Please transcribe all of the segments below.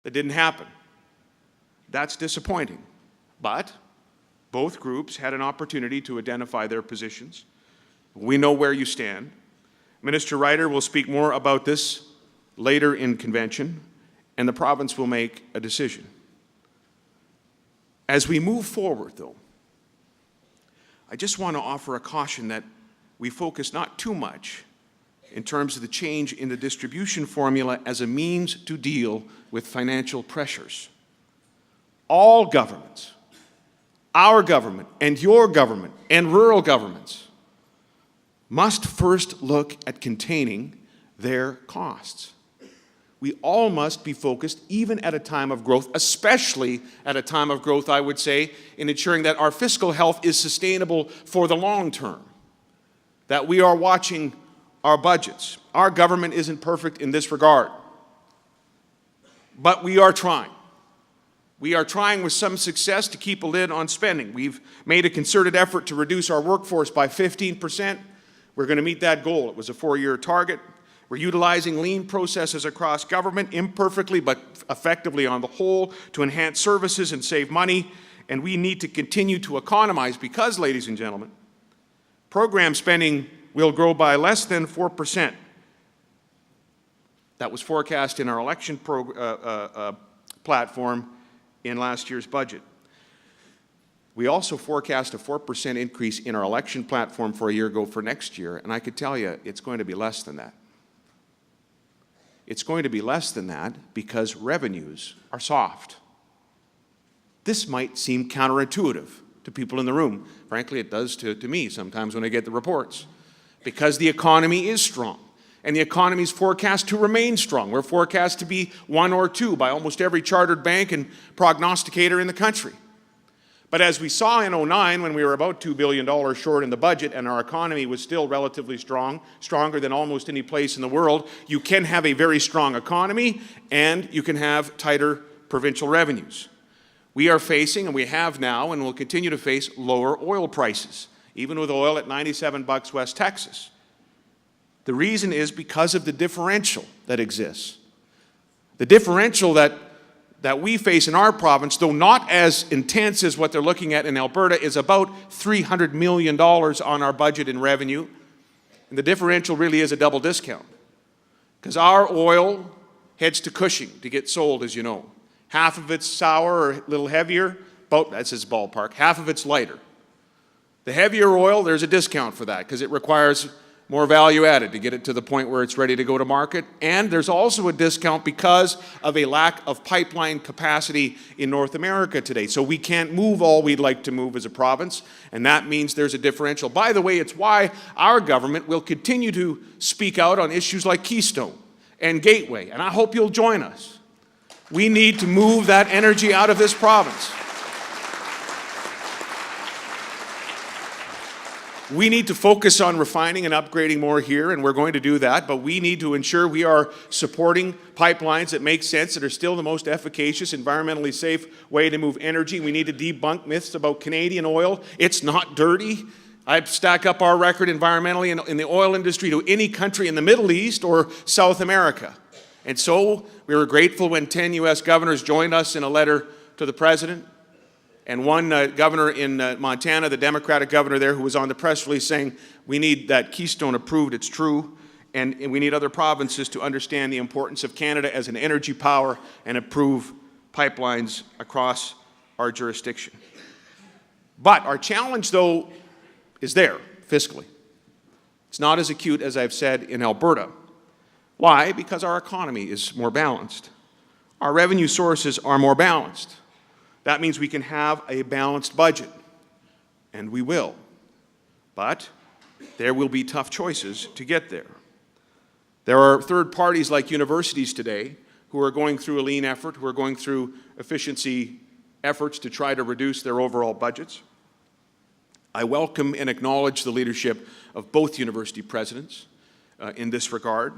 That didn't happen. That's disappointing. But both groups had an opportunity to identify their positions. We know where you stand. Minister Ryder will speak more about this later in convention, and the province will make a decision. As we move forward, though, I just want to offer a caution that we focus not too much in terms of the change in the distribution formula as a means to deal with financial pressures. All governments, our government and your government and rural governments, must first look at containing their costs. We all must be focused, even at a time of growth, especially at a time of growth, I would say, in ensuring that our fiscal health is sustainable for the long term, that we are watching our budgets. Our government isn't perfect in this regard, but we are trying. We are trying with some success to keep a lid on spending. We've made a concerted effort to reduce our workforce by 15%. We're going to meet that goal. It was a 4-year target. We're utilizing lean processes across government, imperfectly but effectively on the whole, to enhance services and save money. And we need to continue to economize because, ladies and gentlemen, program spending will grow by less than 4%. That was forecast in our election platform in last year's budget. We also forecast a 4% increase in our election platform for a year ago for next year, and I could tell you it's going to be less than that. It's going to be less than that because revenues are soft. This might seem counterintuitive to people in the room. Frankly, it does to me sometimes when I get the reports. Because the economy is strong, and the economy is forecast to remain strong. We're forecast to be 1 or 2 by almost every chartered bank and prognosticator in the country. But as we saw in 2009, when we were about $2 billion short in the budget and our economy was still relatively strong, stronger than almost any place in the world, you can have a very strong economy and you can have tighter provincial revenues. We are facing, and we have now, and will continue to face, lower oil prices, even with oil at $97 West Texas. The reason is because of the differential that exists. The differential that we face in our province, though not as intense as what they're looking at in Alberta, is about $300 million on our budget in revenue. And the differential really is a double discount. Because our oil heads to Cushing to get sold, as you know. Half of it's sour or a little heavier, that's his ballpark. Half of it's lighter. The heavier oil, there's a discount for that because it requires more value added to get it to the point where it's ready to go to market. And there's also a discount because of a lack of pipeline capacity in North America today. So we can't move all we'd like to move as a province, and that means there's a differential. By the way, it's why our government will continue to speak out on issues like Keystone and Gateway, and I hope you'll join us. We need to move that energy out of this province. We need to focus on refining and upgrading more here, and we're going to do that, but we need to ensure we are supporting pipelines that make sense, that are still the most efficacious, environmentally safe way to move energy. We need to debunk myths about Canadian oil. It's not dirty. I'd stack up our record environmentally in the oil industry to any country in the Middle East or South America. And so we were grateful when 10 U.S. governors joined us in a letter to the President. And one governor in Montana, the Democratic governor there, who was on the press release saying, we need that Keystone approved, it's true, and we need other provinces to understand the importance of Canada as an energy power and approve pipelines across our jurisdiction. But our challenge, though, is there, fiscally. It's not as acute as I've said in Alberta. Why? Because our economy is more balanced. Our revenue sources are more balanced. That means we can have a balanced budget, and we will. But there will be tough choices to get there. There are third parties like universities today who are going through a lean effort, who are going through efficiency efforts to try to reduce their overall budgets. I welcome and acknowledge the leadership of both university presidents in this regard.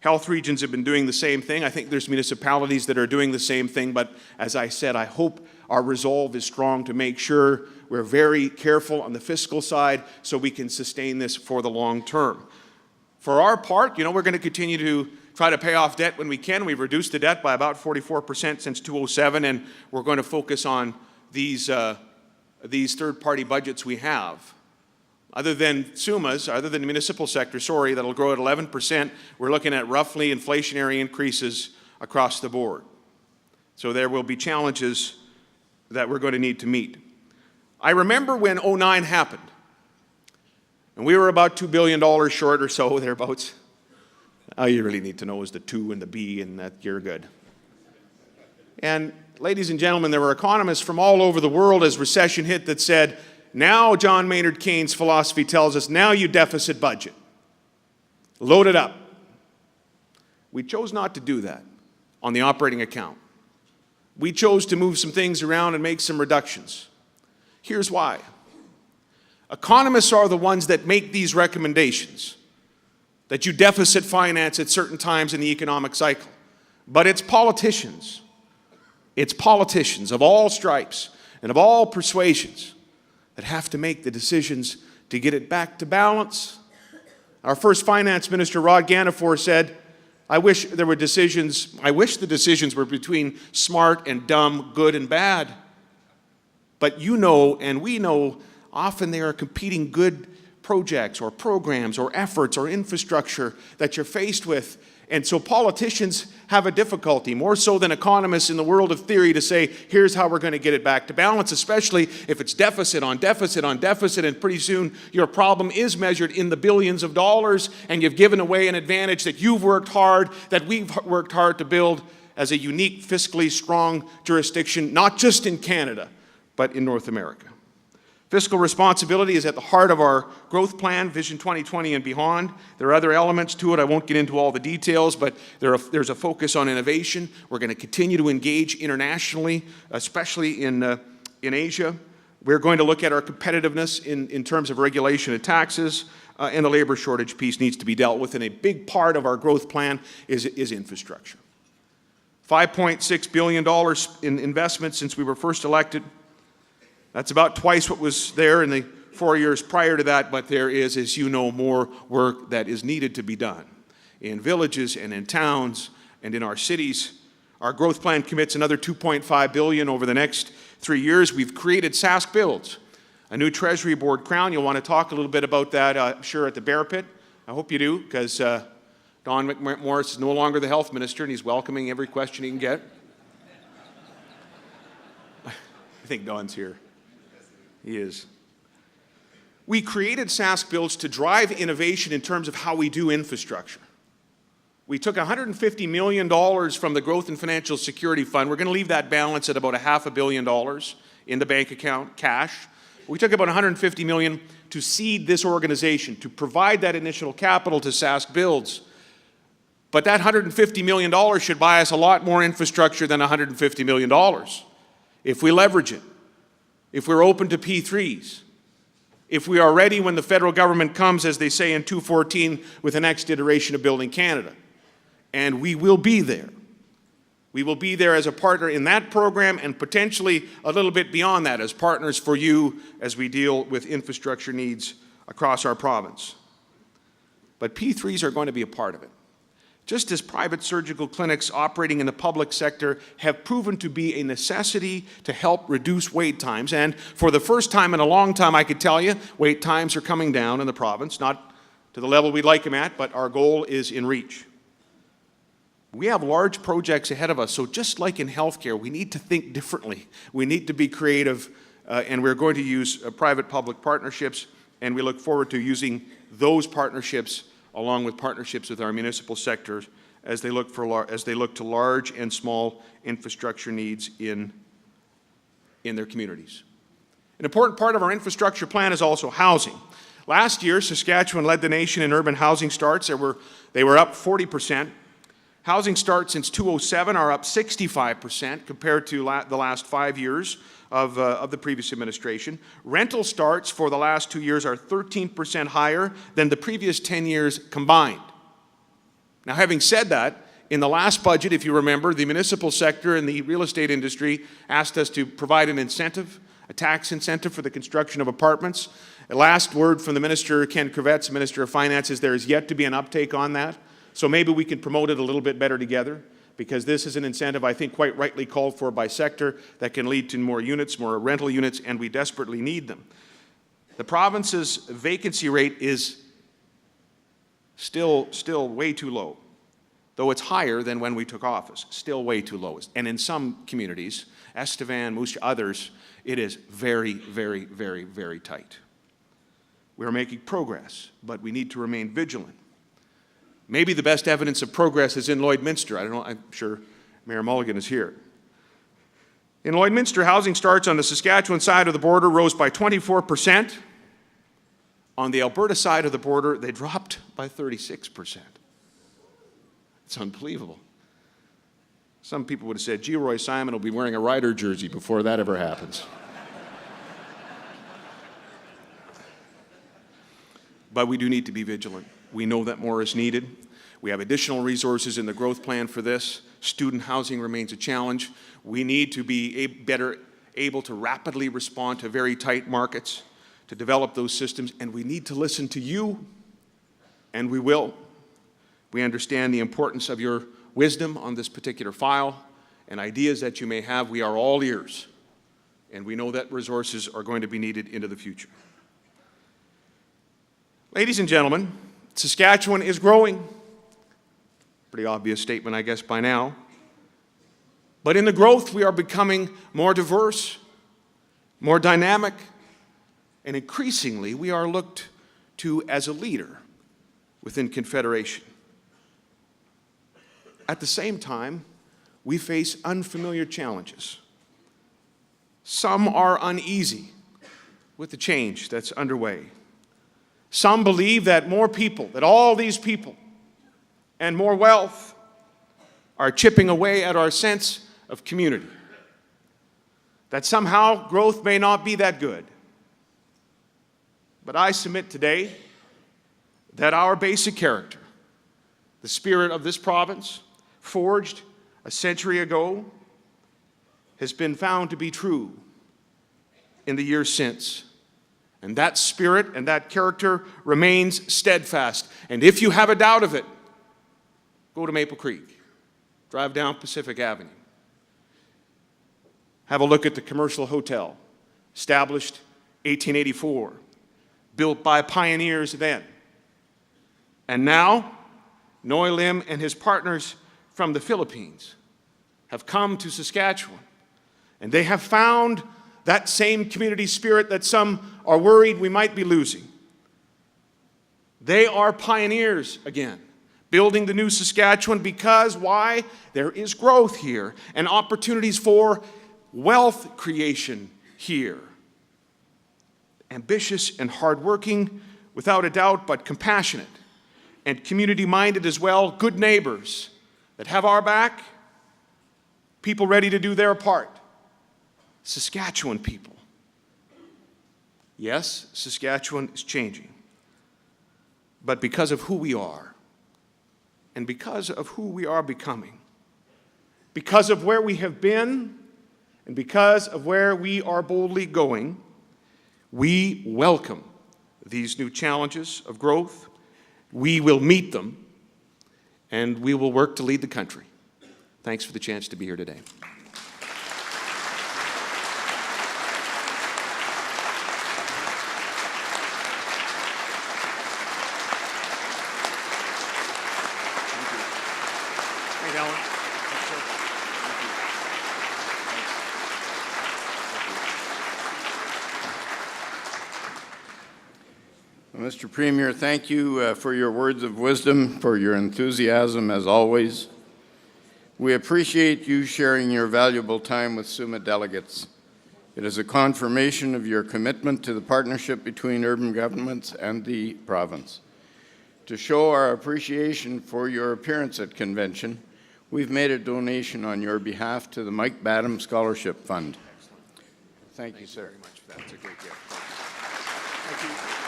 Health regions have been doing the same thing. I think there's municipalities that are doing the same thing, but as I said, I hope our resolve is strong to make sure we're very careful on the fiscal side so we can sustain this for the long term. For our part, we're going to continue try to pay off debt when we can. We've reduced the debt by about 44% since 2007, and we're going to focus on these third-party budgets we have. Other than SUMAs, other than the municipal sector, that'll grow at 11%, we're looking at roughly inflationary increases across the board. So there will be challenges that we're going to need to meet. I remember when 2009 happened, and we were about $2 billion short or so, thereabouts. All you really need to know is the 2 and the B, and that you're good. And ladies and gentlemen, there were economists from all over the world as recession hit that said, now John Maynard Keynes' philosophy tells us, now you deficit budget. Load it up. We chose not to do that on the operating account. We chose to move some things around and make some reductions. Here's why. Economists are the ones that make these recommendations, that you deficit finance at certain times in the economic cycle. But it's politicians of all stripes and of all persuasions that have to make the decisions to get it back to balance. Our first finance minister, Rod Gannifor, said, I wish the decisions were between smart and dumb, good and bad. But you know, and we know, often they are competing good projects or programs or efforts or infrastructure that you're faced with. And so politicians have a difficulty, more so than economists in the world of theory, to say, here's how we're going to get it back to balance, especially if it's deficit on deficit on deficit, and pretty soon your problem is measured in the billions of dollars, and you've given away an advantage that you've worked hard, that we've worked hard to build as a unique, fiscally strong jurisdiction, not just in Canada, but in North America. Fiscal responsibility is at the heart of our growth plan, Vision 2020 and beyond. There are other elements to it. I won't get into all the details, but there's a focus on innovation. We're going to continue to engage internationally, especially in Asia. We're going to look at our competitiveness in terms of regulation and taxes, and the labor shortage piece needs to be dealt with, and a big part of our growth plan is infrastructure. $5.6 billion in investment since we were first elected. That's about twice what was there in the 4 years prior to that, but there is, as you know, more work that is needed to be done in villages and in towns and in our cities. Our growth plan commits another $2.5 billion over the next 3 years. We've created Sask Builds, a new Treasury Board crown. You'll want to talk a little bit about that, I'm sure, at the Bear Pit. I hope you do, because Don McMorris is no longer the health minister, and he's welcoming every question he can get. I think Don's here. He is. We created Sask Builds to drive innovation in terms of how we do infrastructure. We took $150 million from the Growth and Financial Security Fund. We're going to leave that balance at about $500 million in the bank account, cash. We took about $150 million to seed this organization, to provide that initial capital to Sask Builds. But that $150 million should buy us a lot more infrastructure than $150 million if we leverage it. If we're open to P3s, if we are ready when the federal government comes, as they say in 214, with the next iteration of Building Canada. And we will be there. We will be there as a partner in that program and potentially a little bit beyond that as partners for you as we deal with infrastructure needs across our province. But P3s are going to be a part of it. Just as private surgical clinics operating in the public sector have proven to be a necessity to help reduce wait times, and for the first time in a long time, I could tell you, wait times are coming down in the province, not to the level we'd like them at, but our goal is in reach. We have large projects ahead of us, so just like in healthcare, we need to think differently. We need to be creative, and we're going to use private-public partnerships, and we look forward to using those partnerships along with partnerships with our municipal sectors as they look to large and small infrastructure needs in their communities. An important part of our infrastructure plan is also housing. Last year, Saskatchewan led the nation in urban housing starts. They were up 40%. Housing starts since 2007 are up 65% compared to the last 5 years of the previous administration. Rental starts for the last 2 years are 13% higher than the previous 10 years combined. Now, having said that, in the last budget, if you remember, the municipal sector and the real estate industry asked us to provide an incentive, a tax incentive for the construction of apartments. The last word from the Minister, Ken Kravetz, Minister of Finance, is there is yet to be an uptake on that. So maybe we can promote it a little bit better together, because this is an incentive, I think, quite rightly called for by sector that can lead to more units, more rental units, and we desperately need them. The province's vacancy rate is still way too low, though it's higher than when we took office, still way too low. And in some communities, Estevan, Moose, others, it is very, very, very, very tight. We're making progress, but we need to remain vigilant. Maybe the best evidence of progress is in Lloydminster. I don't know, I'm sure Mayor Mulligan is here. In Lloydminster, housing starts on the Saskatchewan side of the border rose by 24%. On the Alberta side of the border, they dropped by 36%. It's unbelievable. Some people would have said, gee, Roy Simon will be wearing a Rider jersey before that ever happens. But we do need to be vigilant. We know that more is needed. We have additional resources in the growth plan for this. Student housing remains a challenge. We need to be better able to rapidly respond to very tight markets, to develop those systems, and we need to listen to you, and we will. We understand the importance of your wisdom on this particular file and ideas that you may have. We are all ears, and we know that resources are going to be needed into the future. Ladies and gentlemen, Saskatchewan is growing. Pretty obvious statement, I guess, by now. But in the growth, we are becoming more diverse, more dynamic, and increasingly, we are looked to as a leader within Confederation. At the same time, we face unfamiliar challenges. Some are uneasy with the change that's underway. Some believe that more people, that all these people, and more wealth are chipping away at our sense of community. That somehow growth may not be that good. But I submit today that our basic character, the spirit of this province, forged a century ago, has been found to be true in the years since. And that spirit and that character remains steadfast. And if you have a doubt of it, go to Maple Creek. Drive down Pacific Avenue. Have a look at the commercial hotel, established 1884, built by pioneers then. And now, Noy Lim and his partners from the Philippines have come to Saskatchewan, and they have found that same community spirit that some are worried we might be losing. They are pioneers again, building the new Saskatchewan because, why? There is growth here and opportunities for wealth creation here. Ambitious and hardworking, without a doubt, but compassionate and community-minded as well, good neighbors that have our back, people ready to do their part. Saskatchewan people. Yes, Saskatchewan is changing. But because of who we are, and because of who we are becoming, because of where we have been, and because of where we are boldly going, we welcome these new challenges of growth. We will meet them, and we will work to lead the country. Thanks for the chance to be here today. Mr. Premier, thank you for your words of wisdom, for your enthusiasm as always. We appreciate you sharing your valuable time with SUMA delegates. It is a confirmation of your commitment to the partnership between urban governments and the province. To show our appreciation for your appearance at convention, we've made a donation on your behalf to the Mike Badam Scholarship Fund. Thank you, sir. Very much for that. It's a great gift. Thank you.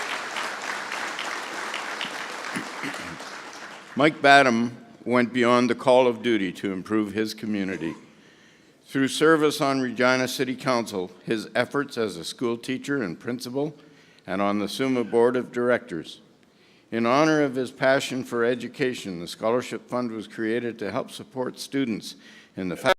Mike Badam went beyond the call of duty to improve his community. Through service on Regina City Council, his efforts as a school teacher and principal, and on the SUMA Board of Directors, In honor of his passion for education, the Scholarship Fund was created to help support students in the